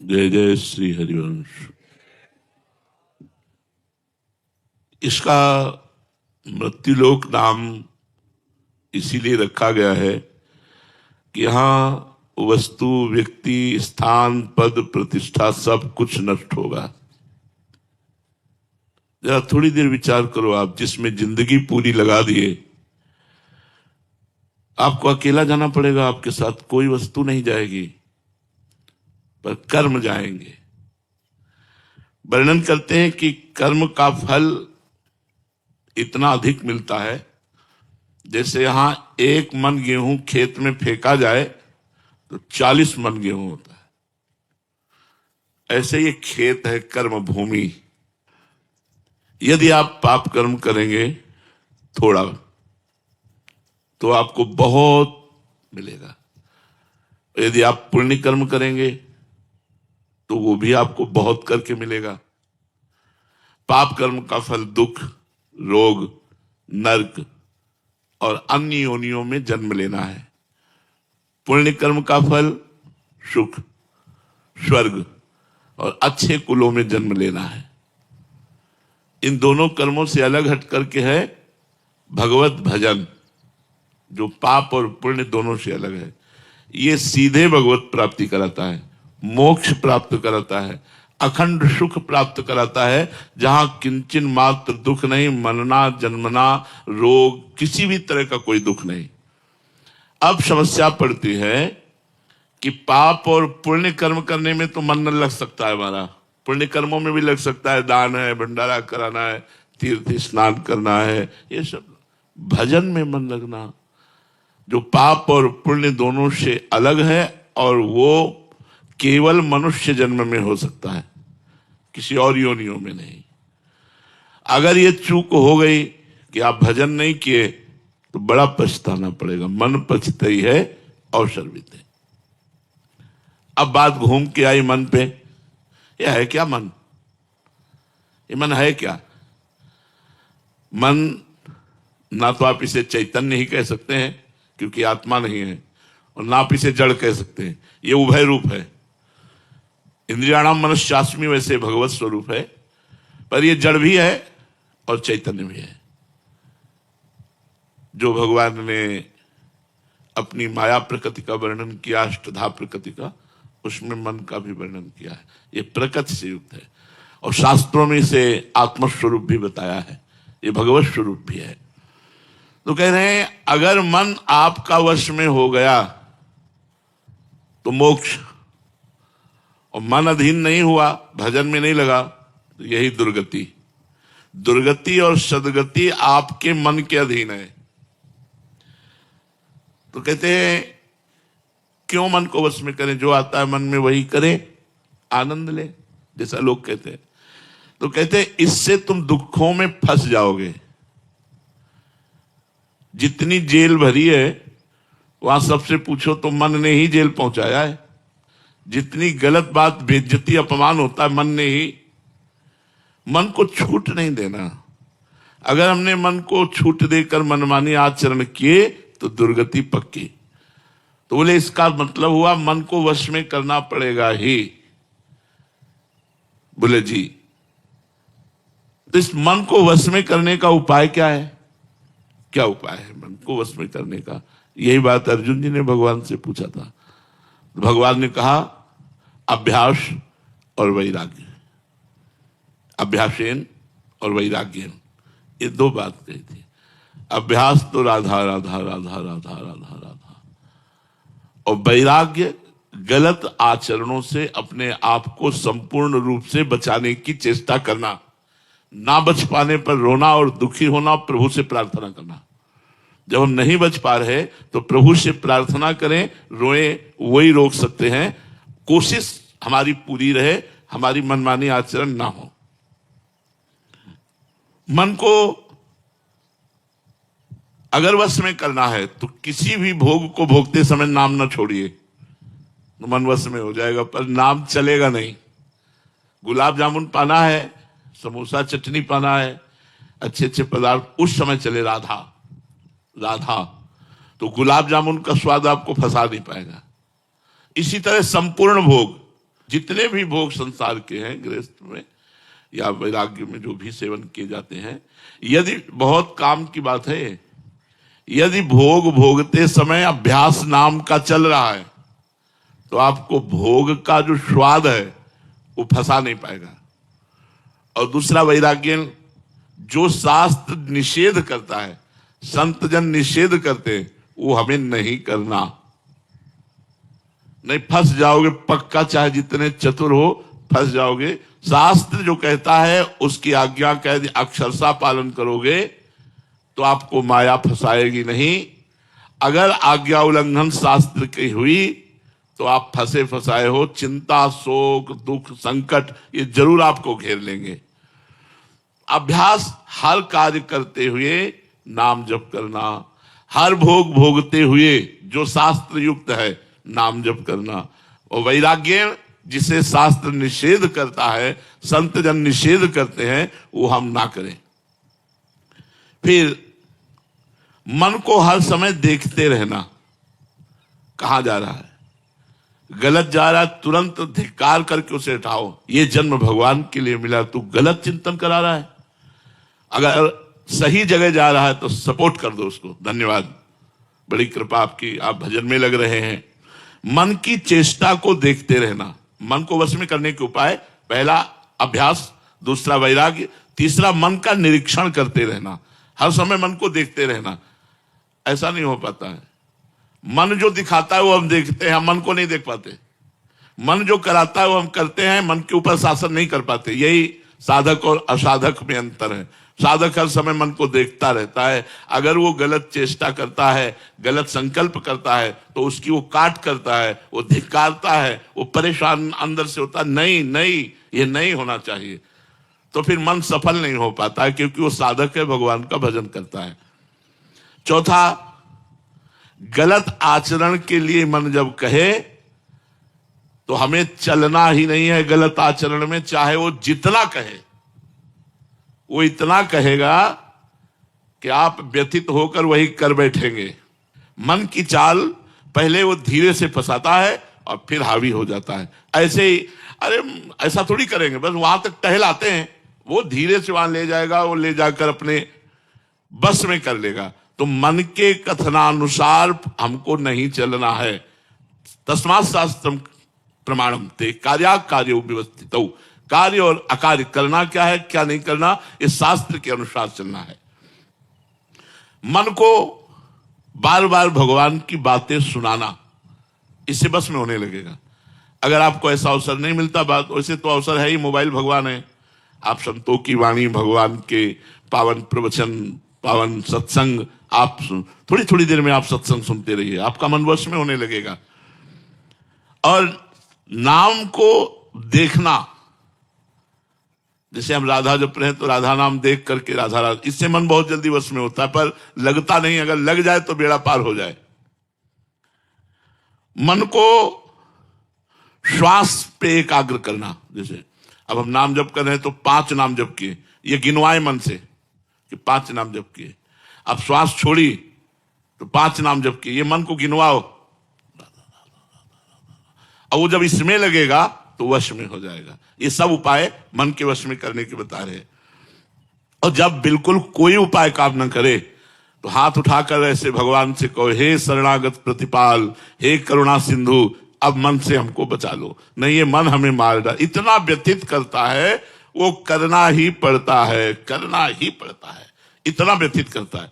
जय जय श्री हरिवंश। इसका मृत्युलोक नाम इसीलिए रखा गया है कि यहां वस्तु, व्यक्ति, स्थान, पद, प्रतिष्ठा सब कुछ नष्ट होगा। जरा थोड़ी देर विचार करो, आप जिसमें जिंदगी पूरी लगा दिए, आपको अकेला जाना पड़ेगा, आपके साथ कोई वस्तु नहीं जाएगी, पर कर्म जाएंगे। वर्णन करते हैं कि कर्म का फल इतना अधिक मिलता है, जैसे यहां 1 मन गेहूं खेत में फेंका जाए तो 40 मन गेहूं होता है। ऐसे ये खेत है कर्म भूमि। यदि आप पाप कर्म करेंगे थोड़ा, तो आपको बहुत मिलेगा। यदि आप पुण्य कर्म करेंगे तो वो भी आपको बहुत करके मिलेगा। पाप कर्म का फल दुख, रोग, नरक और अन्य योनियों में जन्म लेना है। पुण्य कर्म का फल सुख, स्वर्ग और अच्छे कुलों में जन्म लेना है। इन दोनों कर्मों से अलग हट करके है भगवत भजन, जो पाप और पुण्य दोनों से अलग है। ये सीधे भगवत प्राप्ति कराता है, मोक्ष प्राप्त कराता है, अखंड सुख प्राप्त कराता है, जहां किंचन मात्र दुख नहीं, मरना, जन्मना, रोग, किसी भी तरह का कोई दुख नहीं। अब समस्या पड़ती है कि पाप और पुण्य कर्म करने में तो मन न लग सकता है हमारा। पुण्य कर्मों में भी लग सकता है, दान है, भंडारा कराना है, तीर्थ स्नान करना है, ये सब। भजन में मन लगना, जो पाप और पुण्य दोनों से अलग है, और वो केवल मनुष्य जन्म में हो सकता है, किसी और योनियों में नहीं। अगर ये चूक हो गई कि आप भजन नहीं किए, तो बड़ा पछताना पड़ेगा। मन पछताई है अवसर बीते। अब बात घूम के आई मन पे। यह है क्या मन? ये मन है क्या? मन ना तो आप इसे चैतन्य ही कह सकते हैं, क्योंकि आत्मा नहीं है, और ना आप इसे जड़ कह सकते हैं। ये उभय रूप है। इंद्रियाणाम मनश्चास्मि वैसे भगवत स्वरूप है, पर ये जड़ भी है और चैतन्य भी है। जो भगवान ने अपनी माया प्रकृति का वर्णन किया, अष्टधा प्रकृति का, उसमें मन का भी वर्णन किया है। ये प्रकृति से युक्त है, और शास्त्रों में इसे आत्मस्वरूप भी बताया है, ये भगवत स्वरूप भी है। तो कह रहे हैं, अगर मन आपका वश में हो गया तो मोक्ष, और मन अधीन नहीं हुआ, भजन में नहीं लगा, तो यही दुर्गति। दुर्गति और सदगति आपके मन के अधीन है। तो कहते हैं, क्यों मन को वश में करें? जो आता है मन में वही करें, आनंद ले, जैसा लोग कहते हैं। तो कहते हैं, इससे तुम दुखों में फंस जाओगे। जितनी जेल भरी है, वहां सबसे पूछो तो मन ने ही जेल पहुंचाया है। जितनी गलत बात, बेइज्जती, अपमान होता है, मन ने ही। मन को छूट नहीं देना। अगर हमने मन को छूट देकर मनमानी आचरण किए तो दुर्गति पक्की। तो बोले, इसका मतलब हुआ मन को वश में करना पड़ेगा ही। बोले जी, तो इस मन को वश में करने का उपाय क्या है? क्या उपाय है मन को वश में करने का? यही बात अर्जुन जी ने भगवान से पूछा था। भगवान ने कहा, अभ्यास और वैराग्य। अभ्यासेन और वैराग्यन, ये 2 बात कही थी। अभ्यास तो राधा राधा राधा राधा राधा राधा, और वैराग्य गलत आचरणों से अपने आप को संपूर्ण रूप से बचाने की चेष्टा करना। ना बच पाने पर रोना और दुखी होना, प्रभु से प्रार्थना करना। जब हम नहीं बच पा रहे तो प्रभु से प्रार्थना करें, रोए, वही रोक सकते हैं। कोशिश हमारी पूरी रहे, हमारी मनमानी आचरण ना हो। मन को अगर वश में करना है तो किसी भी भोग को भोगते समय नाम ना छोड़िए, तो मन वश में हो जाएगा, पर नाम चलेगा नहीं। गुलाब जामुन पाना है, समोसा चटनी पाना है, अच्छे अच्छे पदार्थ, उस समय चले राधा राधा, तो गुलाब जामुन का स्वाद आपको फंसा नहीं पाएगा। इसी तरह संपूर्ण भोग, जितने भी भोग संसार के हैं, गृहस्थ में या वैराग्य में जो भी सेवन किए जाते हैं, यदि बहुत काम की बात है, यदि भोग भोगते समय अभ्यास नाम का चल रहा है तो आपको भोग का जो स्वाद है वो फंसा नहीं पाएगा। और दूसरा वैराग्य, जो शास्त्र निषेध करता है, संत जन निषेध करते हैं, वो हमें नहीं करना। नहीं फंस जाओगे पक्का, चाहे जितने चतुर हो फंस जाओगे। शास्त्र जो कहता है उसकी आज्ञा का यदि अक्षरशः पालन करोगे तो आपको माया फंसाएगी नहीं। अगर आज्ञा उल्लंघन शास्त्र की हुई तो आप फंसे फंसाए हो। चिंता, शोक, दुख, संकट ये जरूर आपको घेर लेंगे। अभ्यास हर कार्य करते हुए नाम जप करना, हर भोग भोगते हुए जो शास्त्र युक्त है नाम जप करना। और वैराग्य जिसे शास्त्र निषेध करता है, संत जन निषेध करते हैं, वो हम ना करें। फिर मन को हर समय देखते रहना, कहां जा रहा है, गलत जा रहा है तुरंत धिक्कार करके उसे हटाओ। ये जन्म भगवान के लिए मिला, तू गलत चिंतन करा रहा है। अगर सही जगह जा रहा है तो सपोर्ट कर दो उसको, धन्यवाद, बड़ी कृपा आपकी, आप भजन में लग रहे हैं। मन की चेष्टा को देखते रहना, मन को वश में करने के उपाय, पहला अभ्यास, दूसरा वैराग्य, तीसरा मन का निरीक्षण करते रहना, हर समय मन को देखते रहना। ऐसा नहीं हो पाता है। मन जो दिखाता है वो हम देखते हैं, हम मन को नहीं देख पाते। मन जो कराता है वो हम करते हैं, मन के ऊपर शासन नहीं कर पाते। यही साधक और असाधक में अंतर है। साधक हर समय मन को देखता रहता है। अगर वो गलत चेष्टा करता है, गलत संकल्प करता है तो उसकी वो काट करता है, वो धिक्कारता है, वो परेशान अंदर से होता है, नहीं नहीं ये नहीं होना चाहिए। तो फिर मन सफल नहीं हो पाता है, क्योंकि वो साधक है, भगवान का भजन करता है। चौथा, गलत आचरण के लिए मन जब कहे तो हमें चलना ही नहीं है गलत आचरण में। चाहे वो जितना कहे, वो इतना कहेगा कि आप व्यथित होकर वही कर बैठेंगे। मन की चाल पहले वो धीरे से फंसाता है और फिर हावी हो जाता है। ऐसे ही, अरे ऐसा थोड़ी करेंगे, बस वहां तक टहलाते हैं, वो धीरे से वहां ले जाएगा, वो ले जाकर अपने बस में कर लेगा। तो मन के कथनानुसार हमको नहीं चलना है। तस्मात् शास्त्रम प्रमाणम ते कार्या कार्यो व्यवस्थितौ। कार्य और अकार्य करना क्या है, क्या नहीं करना, इस शास्त्र के अनुसार चलना है। मन को बार बार भगवान की बातें सुनाना, इससे बस में होने लगेगा। अगर आपको ऐसा अवसर नहीं मिलता, बात वैसे तो अवसर है ही, मोबाइल भगवान है। आप संतों की वाणी, भगवान के पावन प्रवचन, पावन सत्संग, आप थोड़ी थोड़ी देर में आप सत्संग सुनते रहिए, आपका मन वश में होने लगेगा। और नाम को देखना, जैसे हम राधा जप रहे हैं तो राधा नाम देख करके राधा राधा, इससे मन बहुत जल्दी वश में होता है, पर लगता नहीं। अगर लग जाए तो बेड़ा पार हो जाए। मन को श्वास पे एकाग्र करना, जैसे अब हम नाम जप कर रहे हैं तो 5 नाम जप किए, ये गिनवाए मन से कि 5 नाम जप किए। अब श्वास छोड़ी तो 5 नाम जप किए, ये मन को गिनवाओ। अब वो जब इसमें लगेगा तो वश में हो जाएगा। ये सब उपाय मन के वश में करने के बता रहे। और जब बिल्कुल कोई उपाय काम न करे तो हाथ उठाकर ऐसे भगवान से कहो, हे शरणागत प्रतिपाल, हे करुणा सिंधु, अब मन से हमको बचा लो, नहीं ये मन हमें मार डाल। इतना व्यथित करता है, वो करना ही पड़ता है, करना ही पड़ता है, इतना व्यथित करता है,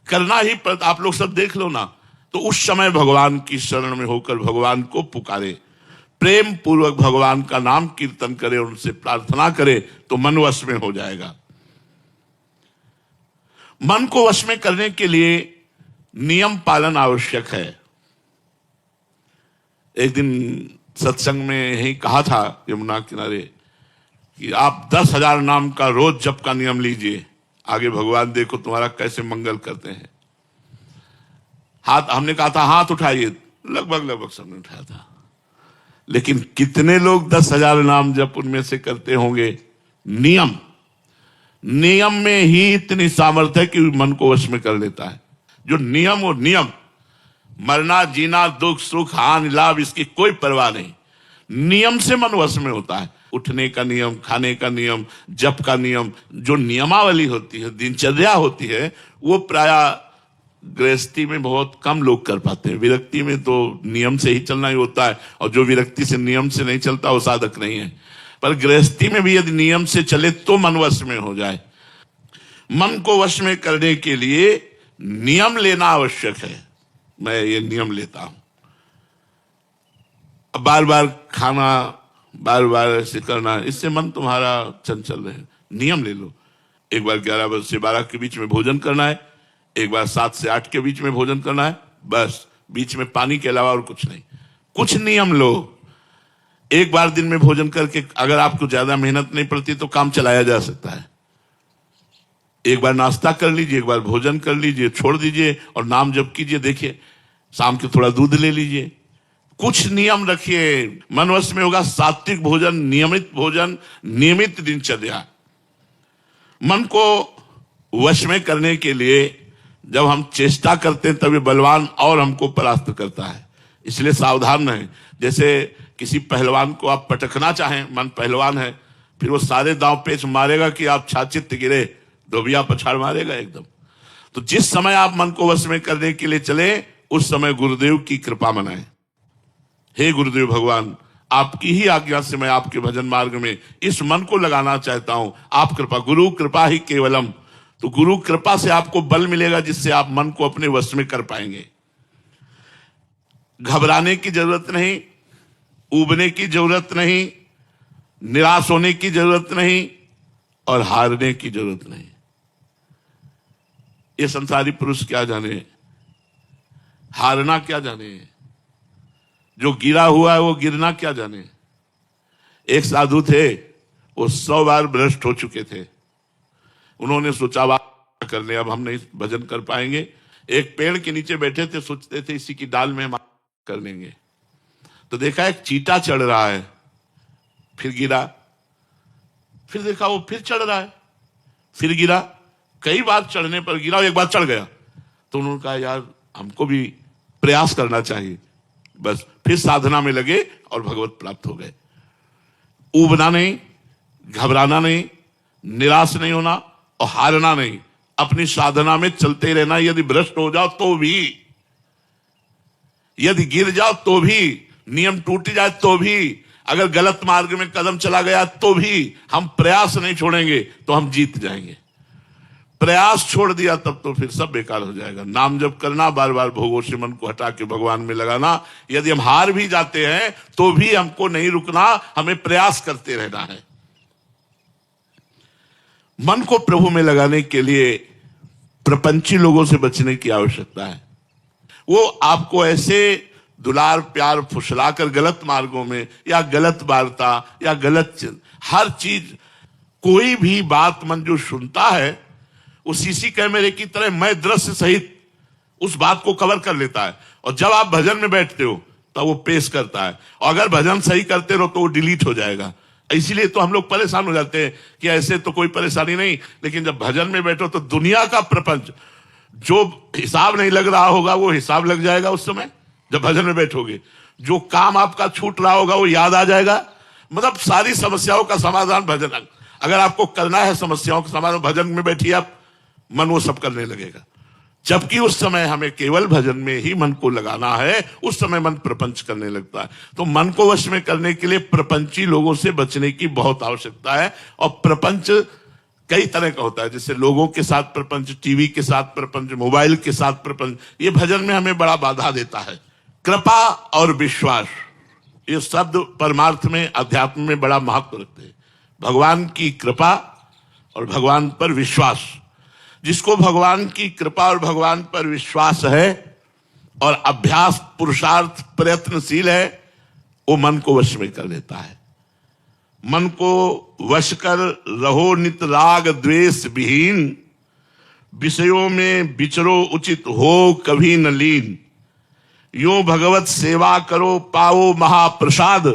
करना ही पड़ता। आप लोग सब देख लो ना, तो उस समय भगवान की शरण में होकर भगवान को पुकारे, प्रेम पूर्वक भगवान का नाम कीर्तन करे, उनसे प्रार्थना करे, तो मन वश में हो जाएगा। मन को वश में करने के लिए नियम पालन आवश्यक है। एक दिन सत्संग में यही कहा था यमुना किनारे कि आप 10,000 नाम का रोज जप का नियम लीजिए, आगे भगवान देखो तुम्हारा कैसे मंगल करते हैं। हाथ, हमने कहा था हाथ उठाइए, लगभग सबने उठाया था, लेकिन कितने लोग 10,000 नाम जप उनमें से करते होंगे? नियम में ही इतनी सामर्थ्य है कि मन को वश में कर लेता है। जो नियम, और नियम, मरना जीना, दुख सुख हानि लाभ, इसकी कोई परवाह नहीं। नियम से मन वश में होता है। उठने का नियम, खाने का नियम, जप का नियम, जो नियमावली होती है, दिनचर्या होती है, वो प्रायः गृहस्थी में बहुत कम लोग कर पाते हैं। विरक्ति में तो नियम से ही चलना ही होता है, और जो विरक्ति से नियम से नहीं चलता वो साधक नहीं है। पर गृहस्थी में भी यदि नियम से चले तो मन वश में हो जाए। मन को वश में करने के लिए नियम लेना आवश्यक है। मैं ये नियम लेता हूं, बार बार खाना, बार बार ऐसे करना, इससे मन तुम्हारा चंचल रहे। नियम ले लो, एक बार 11 से 12 के बीच में भोजन करना है, एक बार 7 से 8 के बीच में भोजन करना है, बस बीच में पानी के अलावा और कुछ नहीं। कुछ नियम लो। एक बार दिन में भोजन करके अगर आपको ज्यादा मेहनत नहीं पड़ती तो काम चलाया जा सकता है। एक बार नाश्ता कर लीजिए, एक बार भोजन कर लीजिए, छोड़ दीजिए और नाम जप कीजिए। देखिए शाम के थोड़ा दूध ले लीजिए। कुछ नियम रखिए, मन वश में होगा। सात्विक भोजन, नियमित भोजन, नियमित दिनचर्या। मन को वश में करने के लिए जब हम चेष्टा करते हैं तभी बलवान और हमको परास्त करता है। इसलिए सावधान रहें। जैसे किसी पहलवान को आप पटकना चाहें, मन पहलवान है, फिर वो सारे दांव पेच मारेगा कि आप छाचित गिरे, धोबिया पछाड़ मारेगा एकदम। तो जिस समय आप मन को वश में करने के लिए चले, उस समय गुरुदेव की कृपा मनाएं। हे गुरुदेव भगवान, आपकी ही आज्ञा से मैं आपके भजन मार्ग में इस मन को लगाना चाहता हूं। आप कृपा, गुरु कृपा ही केवलम। तो गुरु कृपा से आपको बल मिलेगा जिससे आप मन को अपने वश में कर पाएंगे। घबराने की जरूरत नहीं, ऊबने की जरूरत नहीं, निराश होने की जरूरत नहीं और हारने की जरूरत नहीं। ये संसारी पुरुष क्या जाने, हारना क्या जाने, जो गिरा हुआ है वो गिरना क्या जाने। एक साधु थे, वो 100 बार भ्रष्ट हो चुके थे। उन्होंने सोचा बात कर ले, अब हम नहीं भजन कर पाएंगे। एक पेड़ के नीचे बैठे थे, सोचते थे इसी की डाल में हम कर लेंगे। तो देखा एक चींटा चढ़ रहा है, फिर गिरा, फिर देखा वो फिर चढ़ रहा है, फिर गिरा। कई बार चढ़ने पर गिरा, एक बार चढ़ गया। तो उन्होंने कहा यार हमको भी प्रयास करना चाहिए। बस फिर साधना में लगे और भगवत प्राप्त हो गए। ऊबना नहीं, घबराना नहीं, निराश नहीं होना और हारना नहीं। अपनी साधना में चलते रहना। यदि भ्रष्ट हो जाओ तो भी, यदि गिर जाओ तो भी, नियम टूट जाए तो भी, अगर गलत मार्ग में कदम चला गया तो भी हम प्रयास नहीं छोड़ेंगे तो हम जीत जाएंगे। प्रयास छोड़ दिया तब तो फिर सब बेकार हो जाएगा। नाम जप करना, बार बार भोगों से मन को हटा के भगवान में लगाना। यदि हम हार भी जाते हैं तो भी हमको नहीं रुकना, हमें प्रयास करते रहना है। मन को प्रभु में लगाने के लिए प्रपंची लोगों से बचने की आवश्यकता है। वो आपको ऐसे दुलार प्यार फुसलाकर गलत मार्गों में या गलत वार्ता या गलत हर चीज, कोई भी बात मन जो सुनता है वो सीसी कैमरे की तरह मैं दृश्य सहित उस बात को कवर कर लेता है। और जब आप भजन में बैठते हो तो वो पेश करता है, और अगर भजन सही करते रहो तो वो डिलीट हो जाएगा। इसीलिए तो हम लोग परेशान हो जाते हैं कि ऐसे तो कोई परेशानी नहीं, लेकिन जब भजन में बैठो तो दुनिया का प्रपंच, जो हिसाब नहीं लग रहा होगा वो हिसाब लग जाएगा उस समय जब भजन में बैठोगे। जो काम आपका छूट रहा होगा वो याद आ जाएगा। मतलब सारी समस्याओं का समाधान भजन, अगर आपको करना है समस्याओं का समाधान, भजन में बैठिए आप, मन वो सब करने लगेगा। जबकि उस समय हमें केवल भजन में ही मन को लगाना है, उस समय मन प्रपंच करने लगता है। तो मन को वश में करने के लिए प्रपंची लोगों से बचने की बहुत आवश्यकता है। और प्रपंच कई तरह का होता है, जैसे लोगों के साथ प्रपंच, टीवी के साथ प्रपंच, मोबाइल के साथ प्रपंच। ये भजन में हमें बड़ा बाधा देता है। कृपा और विश्वास, ये शब्द परमार्थ में, अध्यात्म में बड़ा महत्व रखते हैं। भगवान की कृपा और भगवान पर विश्वास। जिसको भगवान की कृपा और भगवान पर विश्वास है और अभ्यास, पुरुषार्थ, प्रयत्नशील है, वो मन को वश में कर लेता है। मन को वश कर रहो नित राग द्वेष विहीन, विषयों में विचरो उचित हो कभी न लीन। यूं भगवत सेवा करो पाओ महाप्रसाद,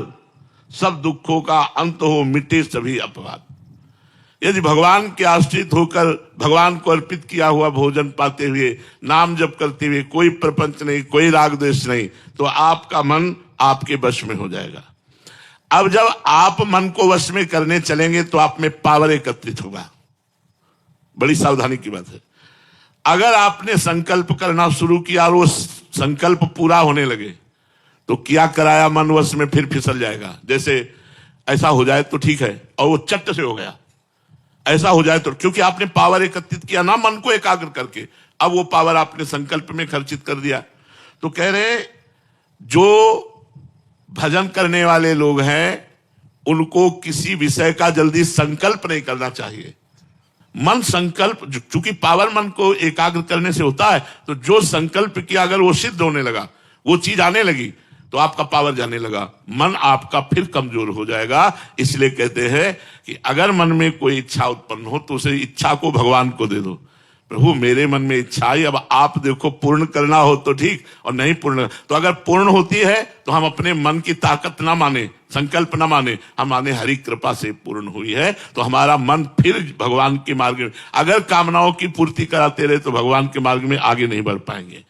सब दुखों का अंत हो मिटे सभी अपवाद। यदि भगवान के आश्रित होकर भगवान को अर्पित किया हुआ भोजन पाते हुए, नाम जप करते हुए, कोई प्रपंच नहीं, कोई राग द्वेष नहीं, तो आपका मन आपके वश में हो जाएगा। अब जब आप मन को वश में करने चलेंगे तो आप में पावर एकत्रित होगा। बड़ी सावधानी की बात है। अगर आपने संकल्प करना शुरू किया और वो संकल्प पूरा होने लगे तो क्या कराया मन वश में फिर फिसल जाएगा। जैसे ऐसा हो जाए तो ठीक है, और वो चट से हो गया। ऐसा हो जाए तो, क्योंकि आपने पावर एकत्रित किया ना मन को एकाग्र करके, अब वो पावर आपने संकल्प में खर्चित कर दिया। तो कह रहे जो भजन करने वाले लोग हैं उनको किसी विषय का जल्दी संकल्प नहीं करना चाहिए। मन संकल्प, चूंकि पावर मन को एकाग्र करने से होता है, तो जो संकल्प किया अगर वो सिद्ध होने लगा, वो चीज आने लगी, तो आपका पावर जाने लगा, मन आपका फिर कमजोर हो जाएगा। इसलिए कहते हैं कि अगर मन में कोई इच्छा उत्पन्न हो तो उसे इच्छा को भगवान को दे दो। प्रभु मेरे मन में इच्छा आई, अब आप देखो पूर्ण करना हो तो ठीक, और नहीं पूर्ण तो अगर पूर्ण होती है तो हम अपने मन की ताकत ना माने, संकल्प ना माने, हम माने हरि कृपा से पूर्ण हुई है। तो हमारा मन फिर भगवान के मार्ग में, अगर कामनाओं की पूर्ति कराते रहे तो भगवान के मार्ग में आगे नहीं बढ़ पाएंगे।